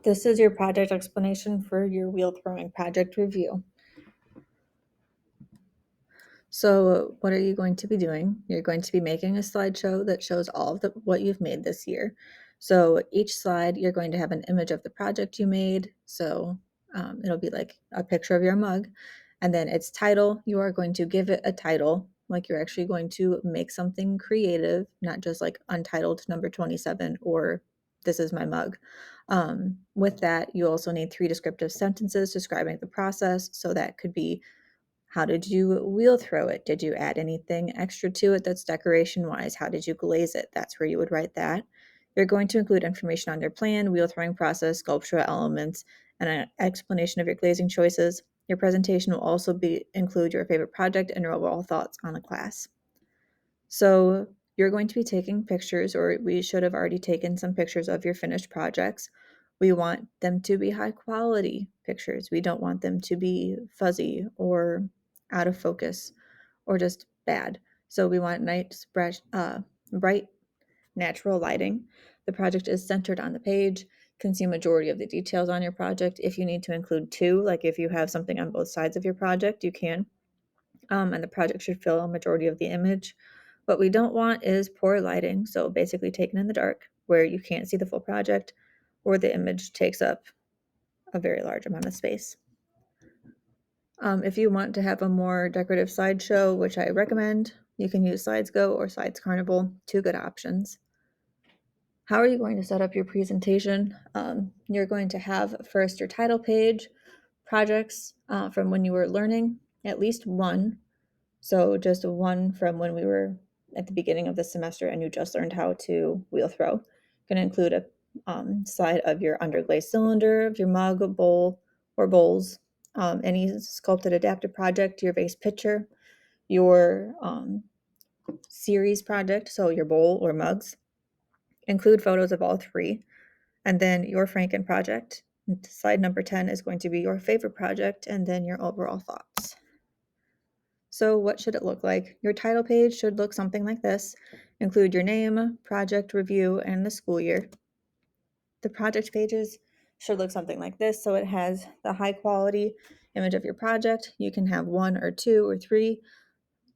This is your project explanation for your wheel throwing project review. So what are you going to be doing? You're going to be making a slideshow that shows all of what you've made this year. So each slide, you're going to have an image of the project you made. So it'll be like a picture of your mug. And then its title, you are going to give it a title, like you're actually going to make something creative, not just like Untitled number 27 or This is my mug. With that, you also need 3 descriptive sentences describing the process. So that could be, how did you wheel throw it? Did you add anything extra to it that's decoration wise? How did you glaze it? That's where you would write that. You're going to include information on your plan, wheel throwing process, sculptural elements, and an explanation of your glazing choices. Your presentation will also include your favorite project and your overall thoughts on the class. So you're going to be taking pictures, or we should have already taken some pictures of your finished projects. We want them to be high quality pictures. We don't want them to be fuzzy or out of focus or just bad. So we want nice, bright, natural lighting. The project is centered on the page. Can see a majority of the details on your project. If you need to include 2, like if you have something on both sides of your project, you can. And the project should fill a majority of the image. What we don't want is poor lighting, so basically taken in the dark, where you can't see the full project, or the image takes up a very large amount of space. If you want to have a more decorative slideshow, which I recommend, you can use SlidesGo or Slides Carnival, 2 good options. How are you going to set up your presentation? You're going to have first your title page, projects from when you were learning, at least 1. So just 1 from when we were at the beginning of the semester and you just learned how to wheel throw. Going to include a slide of your underglaze cylinder, of your mug, bowl, or bowls, any sculpted adaptive project, your vase pitcher, your series project, so your bowl or mugs. Include photos of all 3. And then your Franken project. Slide number 10 is going to be your favorite project and then your overall thoughts. So what should it look like? Your title page should look something like this. Include your name, project review, and the school year. The project pages should look something like this. So it has the high quality image of your project. You can have 1 or 2 or 3.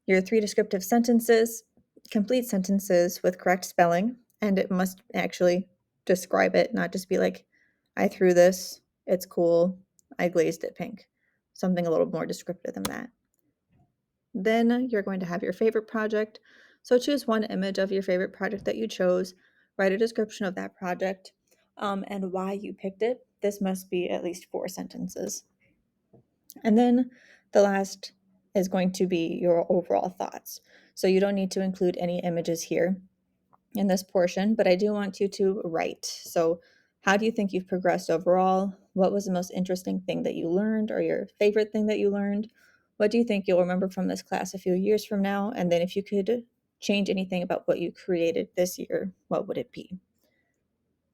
Your 3 descriptive sentences, complete sentences with correct spelling, and it must actually describe it, not just be like, I threw this, it's cool, I glazed it pink. Something a little more descriptive than that. Then you're going to have your favorite project. So choose 1 image of your favorite project that you chose, write a description of that project, and why you picked it. This must be at least 4 sentences. And then the last is going to be your overall thoughts. So you don't need to include any images here in this portion, but I do want you to write. So how do you think you've progressed overall? What was the most interesting thing that you learned, or your favorite thing that you learned? What do you think you'll remember from this class a few years from now? And then if you could change anything about what you created this year, what would it be?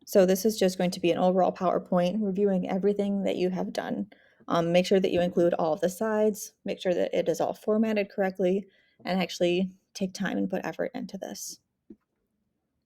So this is just going to be an overall PowerPoint reviewing everything that you have done. Make sure that you include all of the slides, make sure that it is all formatted correctly, and actually take time and put effort into this.